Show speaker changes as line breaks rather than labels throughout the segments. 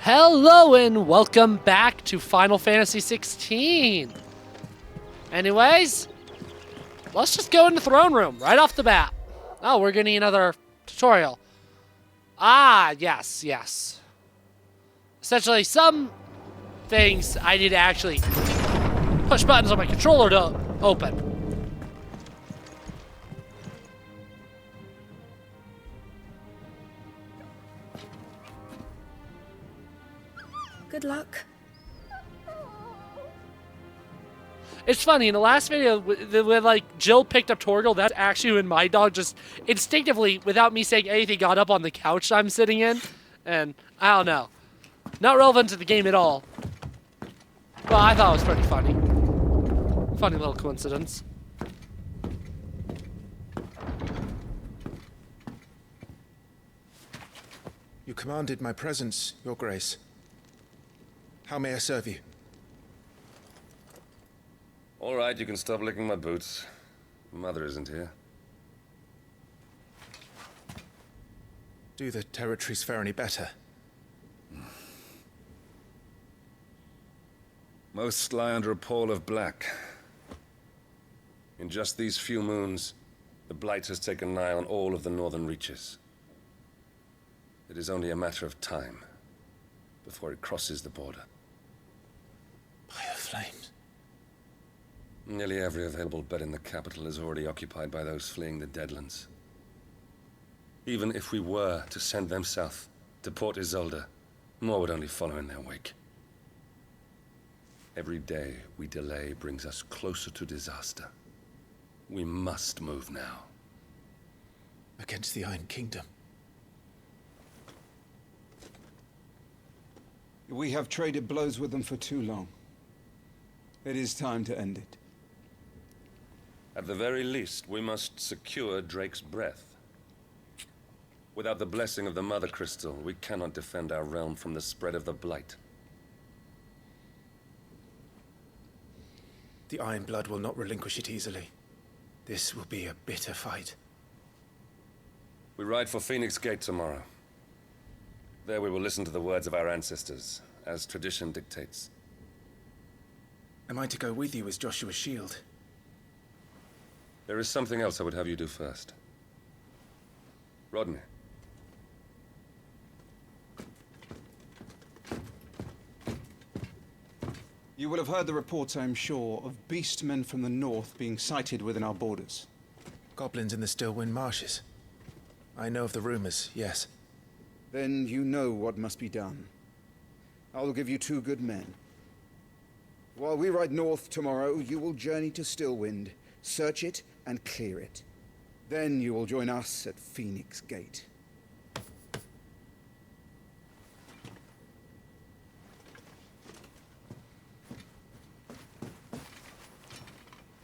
Hello and welcome back to Final Fantasy XVI. Anyways, let's just go in the throne room right off the bat. Oh, we're getting another tutorial. Ah, yes. Essentially, some things I need to actually push buttons on my controller to open.
Good luck.
It's funny, in the last video, when like Jill picked up Torgal, that's actually when my dog just instinctively, without me saying anything, got up on the couch I'm sitting in. And I don't know. Not relevant to the game at all. Well, I thought it was pretty funny. Funny little coincidence.
You commanded my presence, Your Grace. How may I serve you?
All right, you can stop licking my boots. Mother isn't here.
Do the territories fare any better?
Most lie under a pall of black. In just these few moons, the Blight has taken nigh on all of the northern reaches. It is only a matter of time before it crosses the border.
By the flames.
Nearly every available bed in the capital is already occupied by those fleeing the Deadlands. Even if we were to send them south, to Port Isolde, more would only follow in their wake. Every day we delay brings us closer to disaster. We must move now.
Against the Iron Kingdom.
We have traded blows with them for too long. It is time to end it.
At the very least, we must secure Drake's breath. Without the blessing of the Mother Crystal, we cannot defend our realm from the spread of the Blight.
The Iron Blood will not relinquish it easily. This will be a bitter fight.
We ride for Phoenix Gate tomorrow. There we will listen to the words of our ancestors, as tradition dictates.
Am I to go with you as Joshua's shield?
There is something else I would have you do first. Rodney.
You will have heard the reports, I am sure, of beastmen from the north being sighted within our borders.
Goblins in the Stillwind marshes. I know of the rumors, yes.
Then you know what must be done. I will give you 2 good men. While we ride north tomorrow, you will journey to Stillwind, search it and clear it. Then you will join us at Phoenix Gate.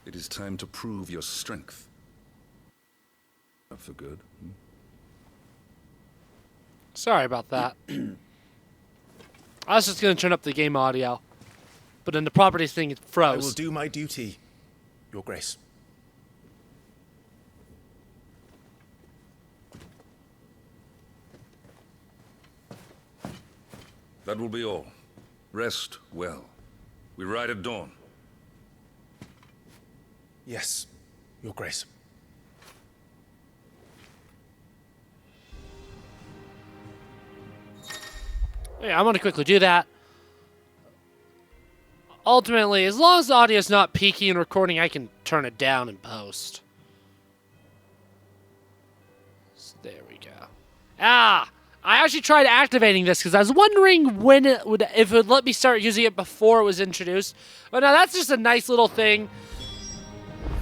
It is time to prove your strength. For good.
Sorry about that. I was just going to turn up the game audio. But in the properties thing, it froze.
I will do my duty, Your Grace.
That will be all. Rest well. We ride at dawn.
Yes, Your Grace.
Yeah, I'm going to quickly do that. Ultimately, as long as the audio is not peaking and recording, I can turn it down in post. So there we go. Ah! I actually tried activating this because I was wondering when if it would let me start using it before it was introduced. But now that's just a nice little thing.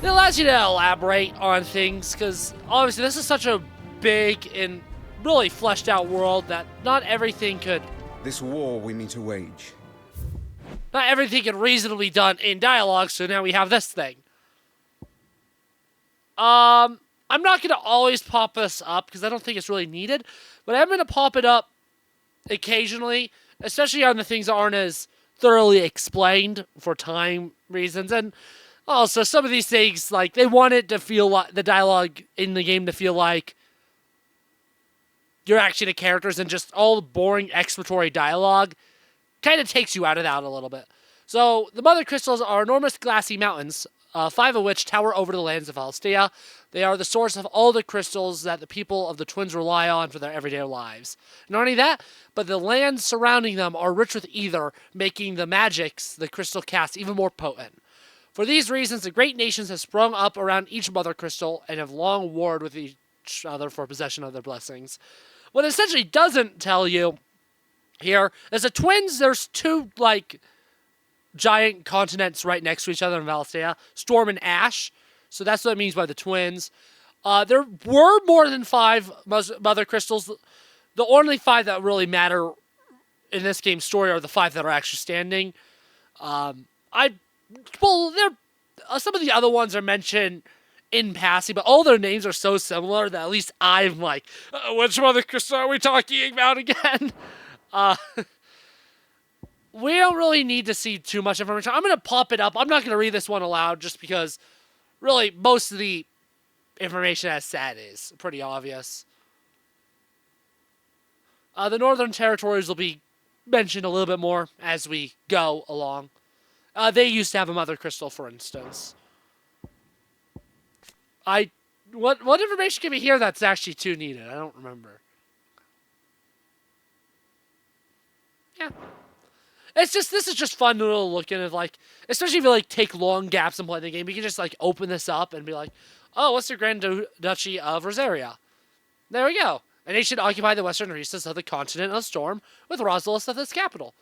It allows you to elaborate on things because obviously this is such a big and really fleshed out world that not everything could...
This war we mean to wage.
Not everything can reasonably be done in dialogue, so now we have this thing. I'm not going to always pop this up, because I don't think it's really needed, but I'm going to pop it up occasionally, especially on the things that aren't as thoroughly explained for time reasons, and also some of these things, like, they want it to feel like, the dialogue in the game to feel like you're actually the characters, and just all the boring exploratory dialogue kind of takes you out of that a little bit. So the Mother Crystals are enormous glassy mountains, 5 of which tower over the lands of Alstea. They are the source of all the crystals that the people of the Twins rely on for their everyday lives. Not only that, but the lands surrounding them are rich with ether, making the magics the crystal casts even more potent. For these reasons, the great nations have sprung up around each Mother Crystal and have long warred with each other for possession of their blessings. What it essentially doesn't tell you here is the Twins, there's 2, giant continents right next to each other in Valstea, Storm and Ash. So that's what it means by the Twins. There were more than 5 Mother Crystals. The only 5 that really matter in this game's story are the 5 that are actually standing. Some of the other ones are mentioned in passing, but all their names are so similar that at least I'm like, which Mother Crystal are we talking about again? We don't really need to see too much information. I'm going to pop it up. I'm not going to read this one aloud just because, really, most of the information as said is pretty obvious. The Northern Territories will be mentioned a little bit more as we go along. They used to have a Mother Crystal, for instance. What information can we hear that's actually too needed? I don't remember. Yeah. This is just fun to look at it, especially if you take long gaps and play the game, you can just open this up and be like, oh, what's the Grand Duchy of Rosaria? There we go. A nation occupied the western reaches of the continent of Storm, with Rosalith as its capital.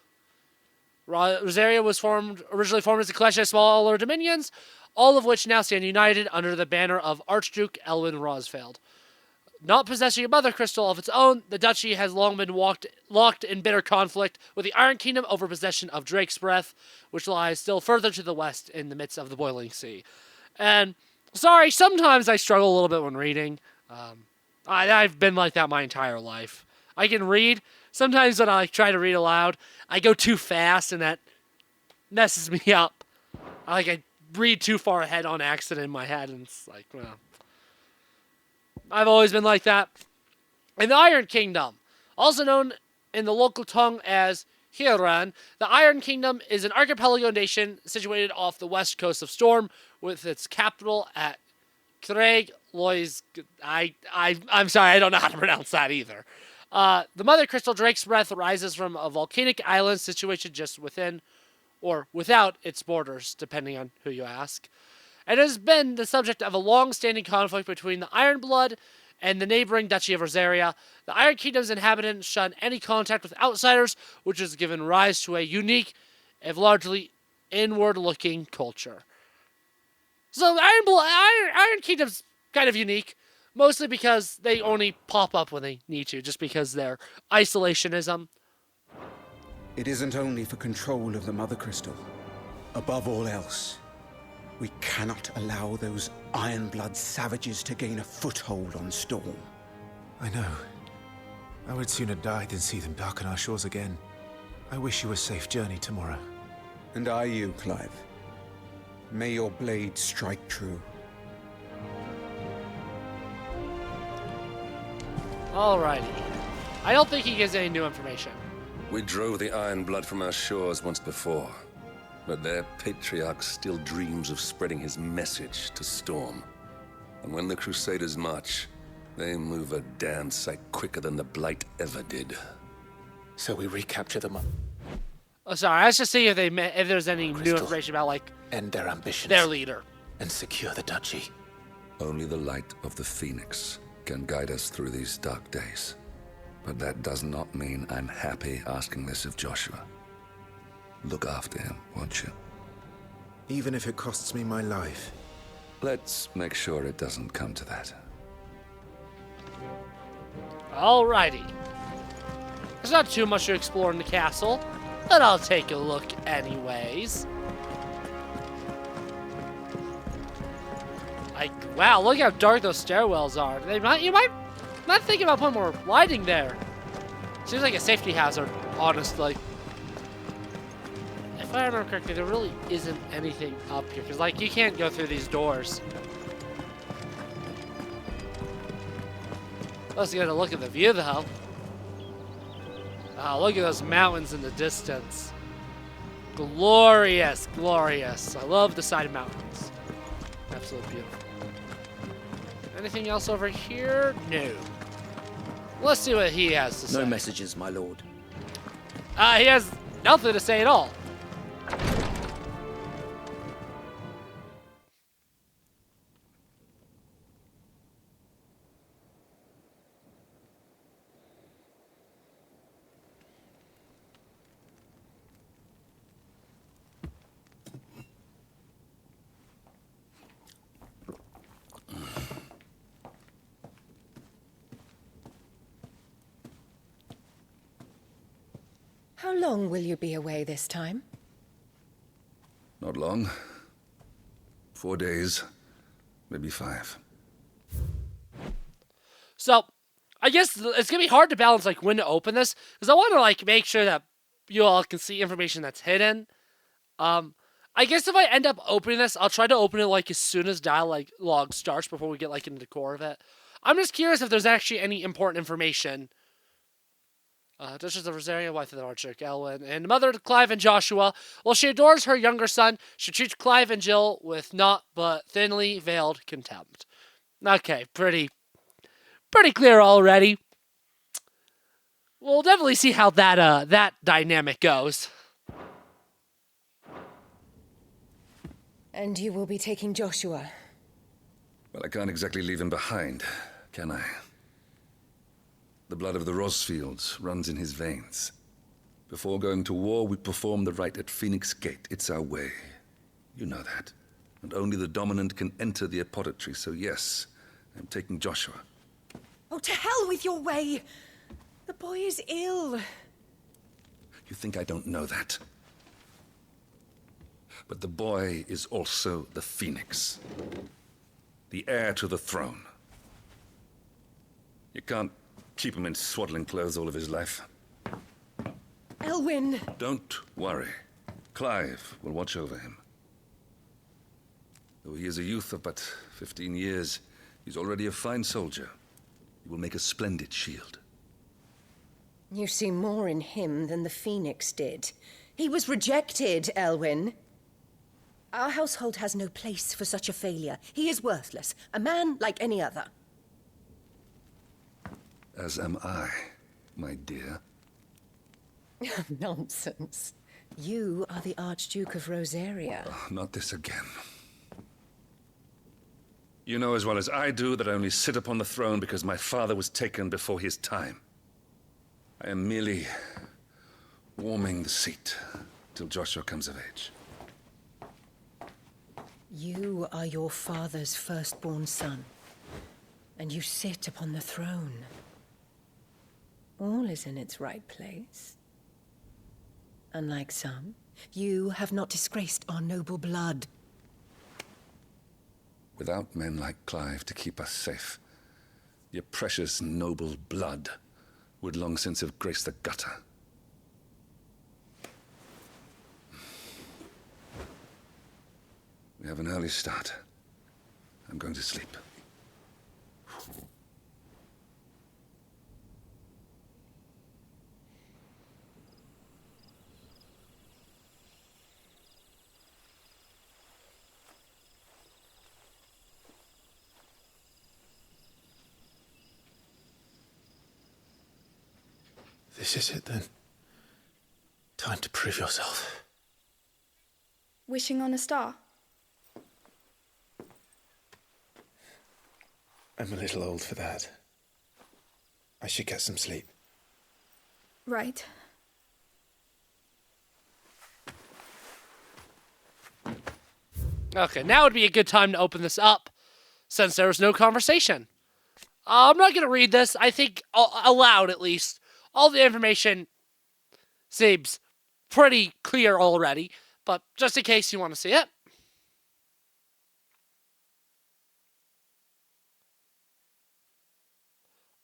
Rosaria was originally formed as a collection of smaller dominions, all of which now stand united under the banner of Archduke Elwin Rosfield. Not possessing a Mother Crystal of its own, the duchy has long been locked in bitter conflict with the Iron Kingdom over possession of Drake's Breath, which lies still further to the west in the midst of the boiling sea. And, sorry, sometimes I struggle a little bit when reading. I've been like that my entire life. I can read. Sometimes when I try to read aloud, I go too fast, and that messes me up. I read too far ahead on accident in my head, and it's well... I've always been like that. In the Iron Kingdom, also known in the local tongue as Hiran, the Iron Kingdom is an archipelago nation situated off the west coast of Storm, with its capital at Craig Lois. I'm sorry, I don't know how to pronounce that either. The Mother Crystal Drake's Breath rises from a volcanic island situated just within or without its borders, depending on who you ask. It has been the subject of a long-standing conflict between the Ironblood and the neighboring Duchy of Rosaria. The Iron Kingdom's inhabitants shun any contact with outsiders, which has given rise to a unique, if largely inward-looking culture. So the Iron Kingdom's kind of unique, mostly because they only pop up when they need to, just because their isolationism.
It isn't only for control of the Mother Crystal. Above all else, we cannot allow those Ironblood savages to gain a foothold on Storm.
I know. I would sooner die than see them darken our shores again. I wish you a safe journey tomorrow.
And I you, Clive. May your blade strike true.
Alrighty. I don't think he gives any new information.
We drove the Ironblood from our shores once before, but their patriarch still dreams of spreading his message to Storm. And when the Crusaders march, they move a damn sight quicker than the Blight ever did.
So we recapture them,
Oh, sorry, I was just seeing if there's any new information about,
end their ambitions,
their leader.
and secure the duchy.
Only the light of the Phoenix can guide us through these dark days. But that does not mean I'm happy asking this of Joshua. Look after him, won't you?
Even if it costs me my life.
Let's make sure it doesn't come to that.
Alrighty. There's not too much to explore in the castle, but I'll take a look anyways. Wow, look how dark those stairwells are. You might not think about putting more lighting there. Seems like a safety hazard, honestly. If I remember correctly, there really isn't anything up here, because you can't go through these doors. Let's get a look at the view, though. Oh, look at those mountains in the distance. Glorious, glorious. I love the side mountains. Absolutely beautiful. Anything else over here? No. Let's see what he has to say.
No messages, my lord.
He has nothing to say at all.
How long will you be away this time?
Not long. 4 days, maybe 5.
So, I guess it's gonna be hard to balance like when to open this because I want to like make sure that you all can see information that's hidden. I guess if I end up opening this, I'll try to open it like as soon as dialogue starts before we get like into the core of it. I'm just curious if there's actually any important information. Duchess of Rosaria, wife of the Archduke Elwyn, and mother to Clive and Joshua. While she adores her younger son, she treats Clive and Jill with naught but thinly veiled contempt. Okay, pretty clear already. We'll definitely see how that dynamic goes.
And you will be taking Joshua.
Well, I can't exactly leave him behind, can I? The blood of the Rosfields runs in his veins. Before going to war, we perform the rite at Phoenix Gate. It's our way. You know that. And only the dominant can enter the apothecary, so yes, I'm taking Joshua.
Oh, to hell with your way! The boy is ill.
You think I don't know that? But the boy is also the Phoenix. The heir to the throne. You can't keep him in swaddling clothes all of his life.
Elwyn!
Don't worry. Clive will watch over him. Though he is a youth of but 15 years, he's already a fine soldier. He will make a splendid shield.
You see more in him than the Phoenix did. He was rejected, Elwyn. Our household has no place for such a failure. He is worthless, a man like any other.
As am I, my dear.
Nonsense. You are the Archduke of Rosaria.
Oh, not this again. You know as well as I do that I only sit upon the throne because my father was taken before his time. I am merely warming the seat till Joshua comes of age.
You are your father's firstborn son, and you sit upon the throne. All is in its right place. Unlike some, you have not disgraced our noble blood.
Without men like Clive to keep us safe, your precious noble blood would long since have graced the gutter. We have an early start. I'm going to sleep.
This is it then. Time to prove yourself.
Wishing on a star?
I'm a little old for that. I should get some sleep.
Right.
Okay, now would be a good time to open this up, since there was no conversation. I'm not going to read this. I think, aloud at least, all the information seems pretty clear already, but just in case you want to see it.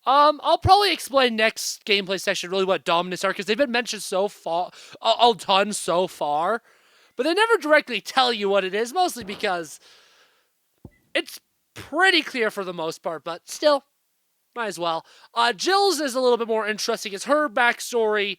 I'll probably explain next gameplay section really what dominants are, because they've been mentioned so far, a ton so far, but they never directly tell you what it is, mostly because it's pretty clear for the most part, but still, might as well. Jill's is a little bit more interesting, as her backstory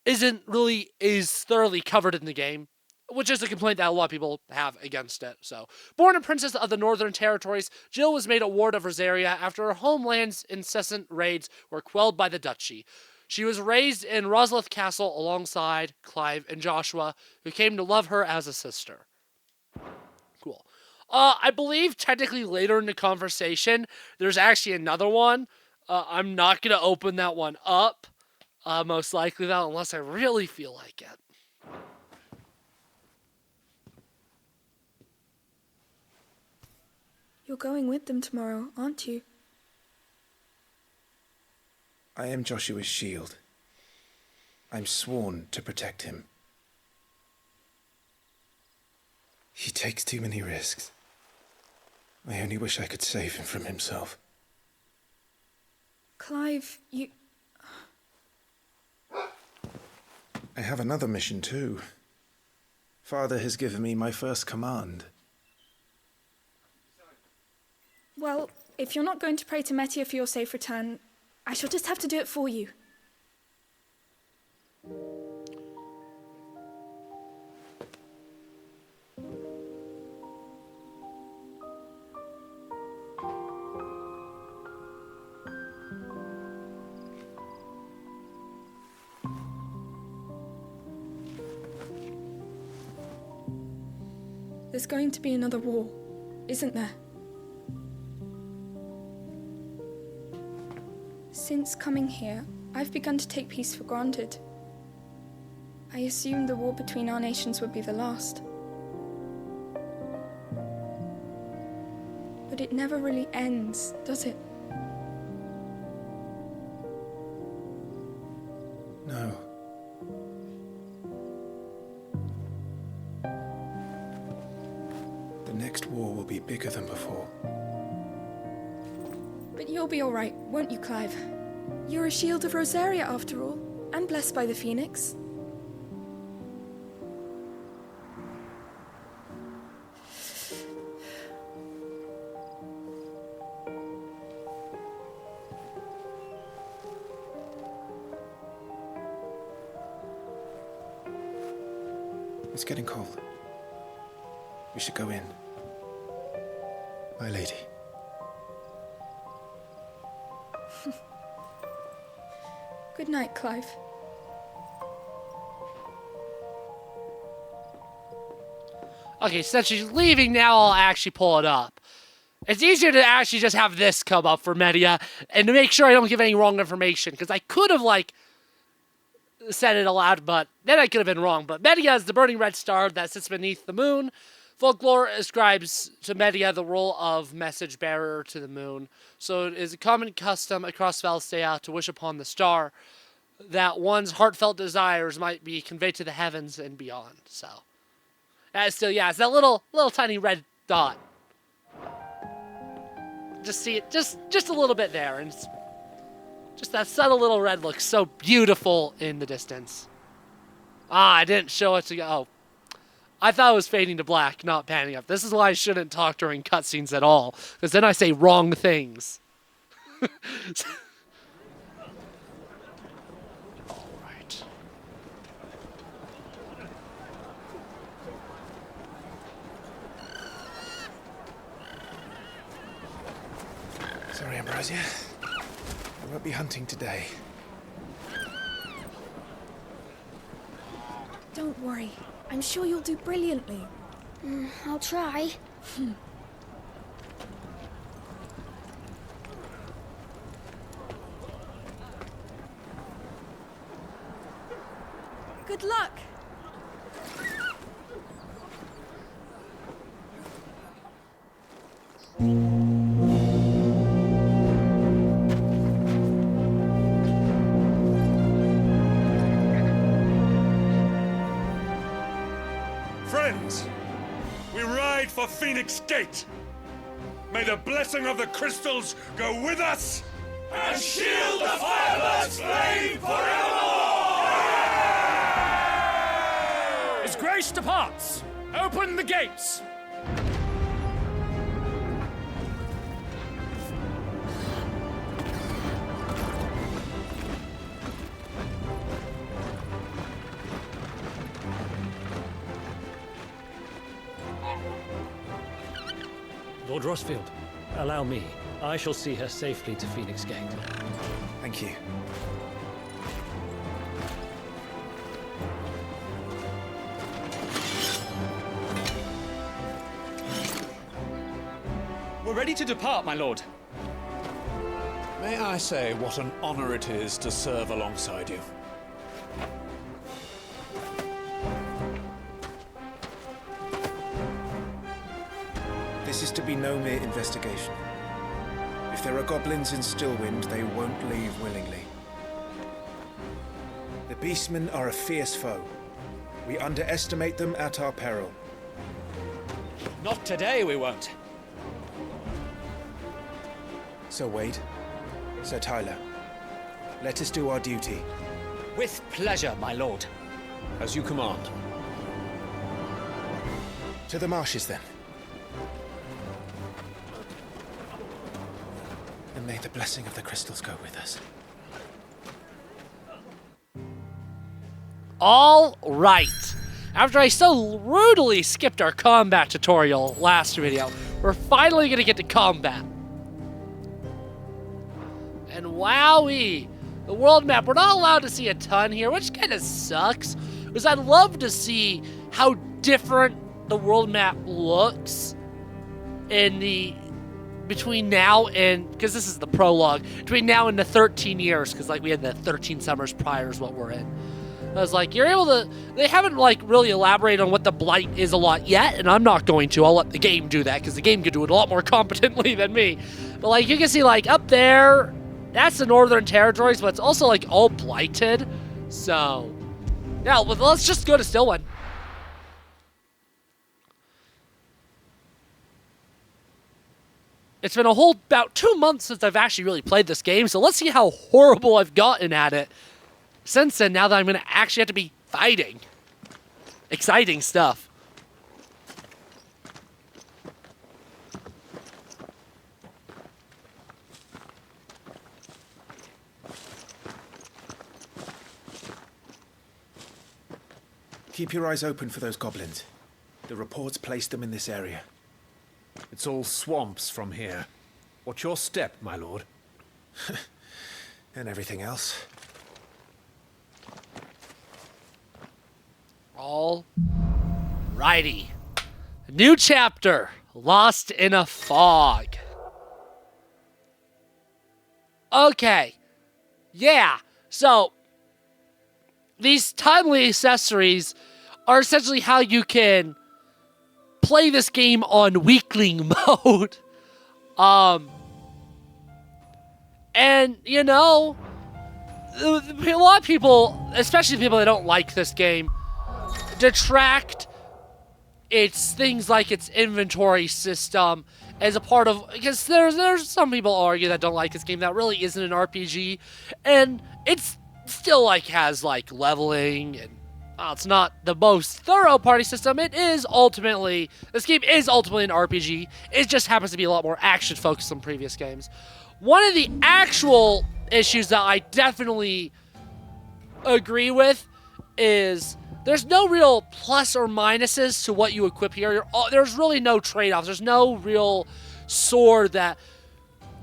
is thoroughly covered in the game, which is a complaint that a lot of people have against it. So, born a princess of the Northern Territories, Jill was made a ward of Rosaria after her homeland's incessant raids were quelled by the duchy. She was raised in Rosleth Castle alongside Clive and Joshua, who came to love her as a sister. Cool. I believe technically later in the conversation, there's actually another one. I'm not going to open that one up, most likely though, unless I really feel like it.
You're going with them tomorrow, aren't you?
I am Joshua's shield. I'm sworn to protect him. He takes too many risks. I only wish I could save him from himself.
Clive, you...
I have another mission too. Father has given me my first command.
Well, if you're not going to pray to Metia for your safe return, I shall just have to do it for you. There's going to be another war, isn't there? Since coming here, I've begun to take peace for granted. I assumed the war between our nations would be the last. But it never really ends, does it?
No. The next war will be bigger than before.
But you'll be all right, won't you, Clive? You're a shield of Rosaria, after all, and blessed by the Phoenix.
It's getting cold. We should go in. My lady.
Good night, Clive.
Okay, since she's leaving now, I'll actually pull it up. It's easier to actually just have this come up for Media, and to make sure I don't give any wrong information, because I could have, said it aloud, but then I could have been wrong. But Media is the burning red star that sits beneath the moon. Folklore ascribes to Media the role of message bearer to the moon. So it is a common custom across Valstea to wish upon the star that one's heartfelt desires might be conveyed to the heavens and beyond. So it's that little tiny red dot. Just see it, just a little bit there, and it's just that subtle little red looks so beautiful in the distance. I didn't show it to go. Oh. I thought it was fading to black, not panning up. This is why I shouldn't talk during cutscenes at all, because then I say wrong things. All right.
Sorry, Ambrosia. I won't be hunting today.
Don't worry. I'm sure you'll do brilliantly.
I'll try.
Good luck!
Friends, we ride for Phoenix Gate. May the blessing of the crystals go with us and shield the Firebird's flame forevermore!
As grace departs, open the gates! Lord Rosfield, allow me. I shall see her safely to Phoenix Gate.
Thank you.
We're ready to depart, my lord.
May I say what an honor it is to serve alongside you?
This is to be no mere investigation. If there are goblins in Stillwind, they won't leave willingly. The beastmen are a fierce foe. We underestimate them at our peril.
Not today, we won't.
Sir Wade, Sir Tyler, let us do our duty.
With pleasure, my lord.
As you command.
To the marshes, then. And may the blessing of the crystals go with us.
All right. After I so rudely skipped our combat tutorial last video, we're finally going to get to combat. And wowee, the world map, we're not allowed to see a ton here, which kind of sucks, because I'd love to see how different the world map looks in the, between now and, because this is the prologue, between now and the 13 years, because like we had the 13 summers prior is what we're in. I was like, you're able to, they haven't like really elaborated on what the Blight is a lot yet, and I'm not going to. I'll let the game do that, because the game could do it a lot more competently than me. But like, you can see like up there, that's the Northern Territories, but it's also like all blighted. So, yeah, well, let's just go to Stillwind. It's been a whole about 2 months since I've actually really played this game, so let's see how horrible I've gotten at it since then, now that I'm going to actually have to be fighting. Exciting stuff.
Keep your eyes open for those goblins. The reports placed them in this area.
It's all swamps from here. What's your step, my lord?
And everything else.
All righty. New chapter. Lost in a fog. Okay. Yeah. So, these timely accessories are essentially how you can play this game on weakling mode. And, you know, a lot of people, especially people that don't like this game, detract its things like its inventory system as a part of, because there's some people argue that don't like this game that really isn't an RPG, and it's still like has like leveling, and it's not the most thorough party system. It is ultimately, this game is ultimately an RPG. It just happens to be a lot more action focused than previous games. One of the actual issues that I definitely agree with is there's no real plus or minuses to what you equip here. There's really no trade-offs. There's no real sword that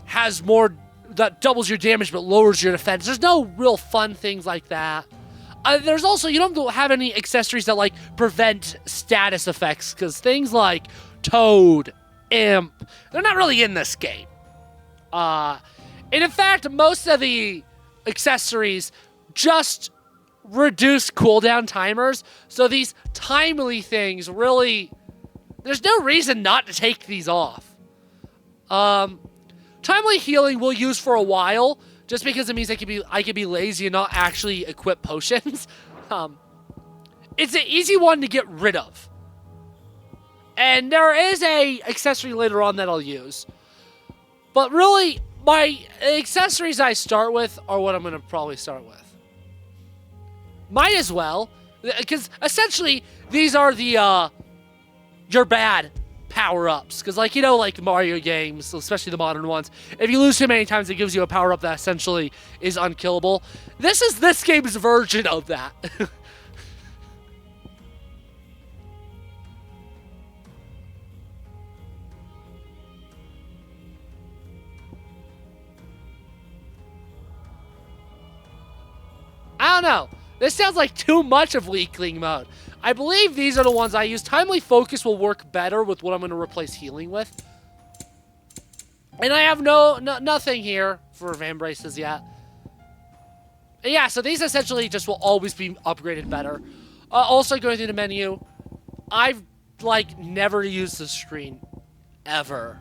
has more, that doubles your damage but lowers your defense. There's no real fun things like that. There's also, you don't have any accessories that like prevent status effects, because things like Toad, Imp, they're not really in this game. And in fact, most of the accessories just reduce cooldown timers, so these timely things really, there's no reason not to take these off. Timely healing we'll use for a while, just because it means I could be lazy and not actually equip potions. It's an easy one to get rid of. And there is a accessory later on that I'll use. But really, my accessories I start with are what I'm going to probably start with. Might as well, because essentially these are the your bad power-ups. Because like, you know, like Mario games, especially the modern ones, if you lose too many times, it gives you a power-up that essentially is unkillable. This is this game's version of that. don't know. This sounds like too much of weakling mode. I believe these are the ones I use. Timely focus will work better with what I'm going to replace healing with. And I have nothing here for Van Braces yet. Yeah, so these essentially just will always be upgraded better. Also going through the menu, I've like never used the screen ever.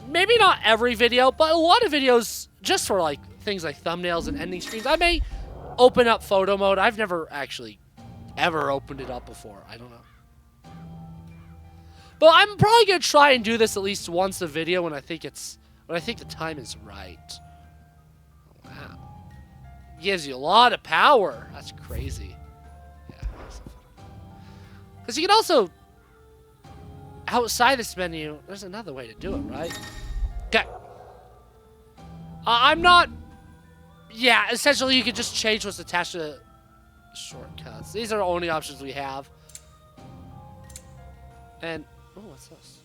Maybe not every video, but a lot of videos just for like things like thumbnails and ending screens. I may open up photo mode. I've never actually ever opened it up before. I don't know. But I'm probably gonna try and do this at least once a video when I think the time is right. Wow. Gives you a lot of power. That's crazy. Yeah. Because you can also outside this menu, there's another way to do it, right? Okay. I'm not... Yeah, essentially you can just change what's attached to the shortcuts. These are the only options we have. And... Oh, what's this?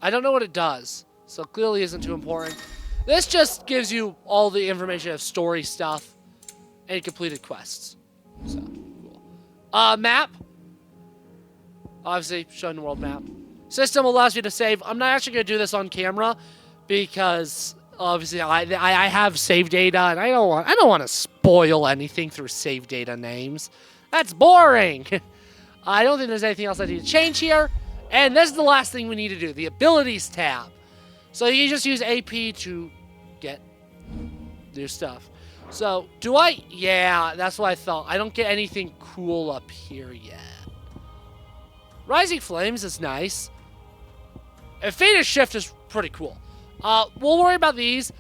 I don't know what it does, so clearly isn't too important. This just gives you all the information of story stuff and completed quests. So, cool. Map. Obviously, showing the world map. System allows you to save. I'm not actually going to do this on camera because obviously I have save data and I don't want to spoil anything through save data names. That's boring. I don't think there's anything else I need to change here. And this is the last thing we need to do, the abilities tab. So you just use AP to get new stuff. So, do I? Yeah, that's what I thought. I don't get anything cool up here yet. Rising Flames is nice. And Faded Shift is pretty cool. We'll worry about these.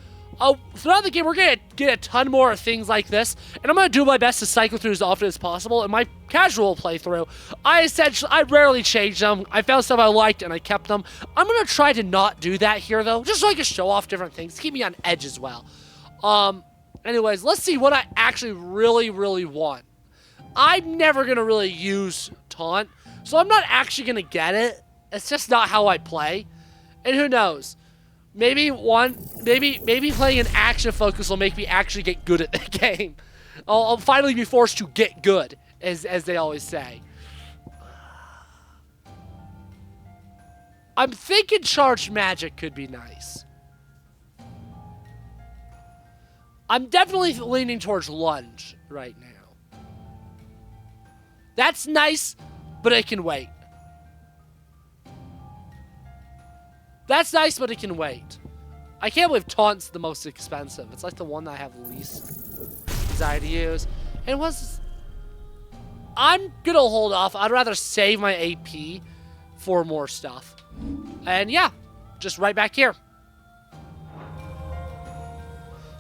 Throughout the game, we're going to get a ton more of things like this. And I'm going to do my best to cycle through as often as possible. In my casual playthrough, I rarely change them. I found stuff I liked and I kept them. I'm going to try to not do that here, though. Just so I can show off different things. Keep me on edge as well. Anyways, let's see what I actually really, really want. I'm never going to really use Taunt. So I'm not actually going to get it. It's just not how I play. And who knows? Maybe playing an action focus will make me actually get good at the game. I'll finally be forced to get good, as they always say. I'm thinking Charged Magic could be nice. I'm definitely leaning towards Lunge right now. That's nice, but it can wait. That's nice, but it can wait. I can't believe Taunt's the most expensive. It's like the one that I have least desire to use. And I'm gonna hold off. I'd rather save my AP for more stuff. And yeah, just right back here.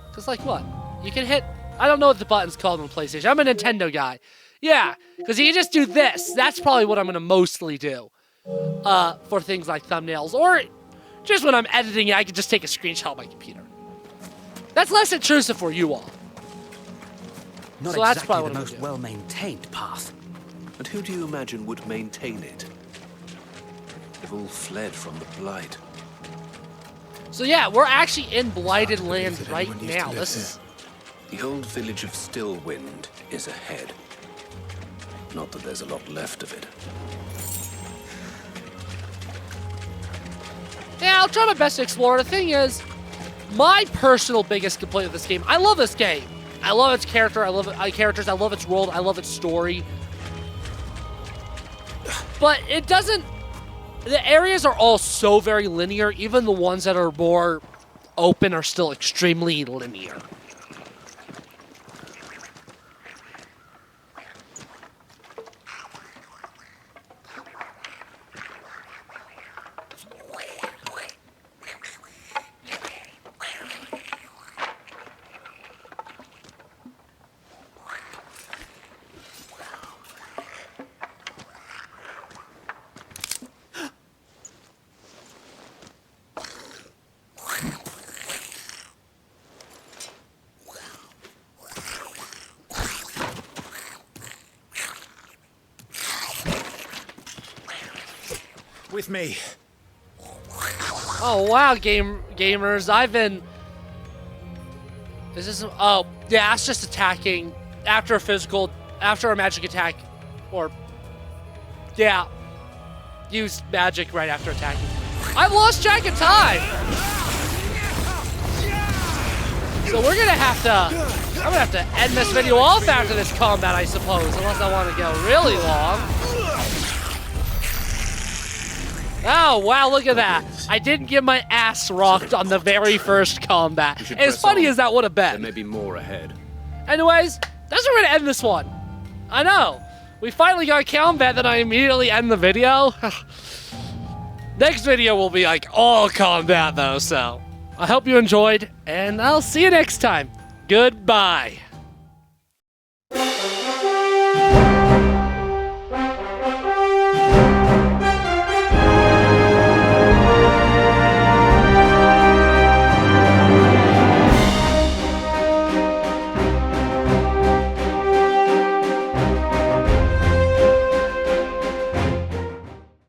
Because like what? You can hit... I don't know what the button's called on PlayStation. I'm a Nintendo guy. Yeah, because you can just do this. That's probably what I'm gonna mostly do. For things like thumbnails. Or... just when I'm editing it, I can just take a screenshot of my computer. That's less intrusive for you all.
Not
so
exactly
that's
the most well-maintained path.
And who do you imagine would maintain it? They've all fled from the Blight.
So yeah, we're actually in Blighted Land right now. This is...
The old village of Stillwind is ahead. Not that there's a lot left of it.
Yeah, I'll try my best to explore. The thing is, my personal biggest complaint with this game, I love this game. I love its character, I love characters, I love its world, I love its story. But it doesn't... The areas are all so very linear, even the ones that are more open are still extremely linear.
With me.
Oh wow, gamers! I've been Is this? Oh, yeah, that's just attacking after a magic attack, or yeah, use magic right after attacking. I've lost track of time. So we're gonna have to. I'm gonna have to end this video off after this combat, I suppose, unless I want to go really long. Oh, wow, look at that. I didn't get my ass rocked on the very first combat. As funny as that would have been.
There may be more ahead.
Anyways, that's where we're gonna end this one. I know. We finally got a combat, then I immediately end the video. Next video will be like all combat though, so I hope you enjoyed, and I'll see you next time. Goodbye.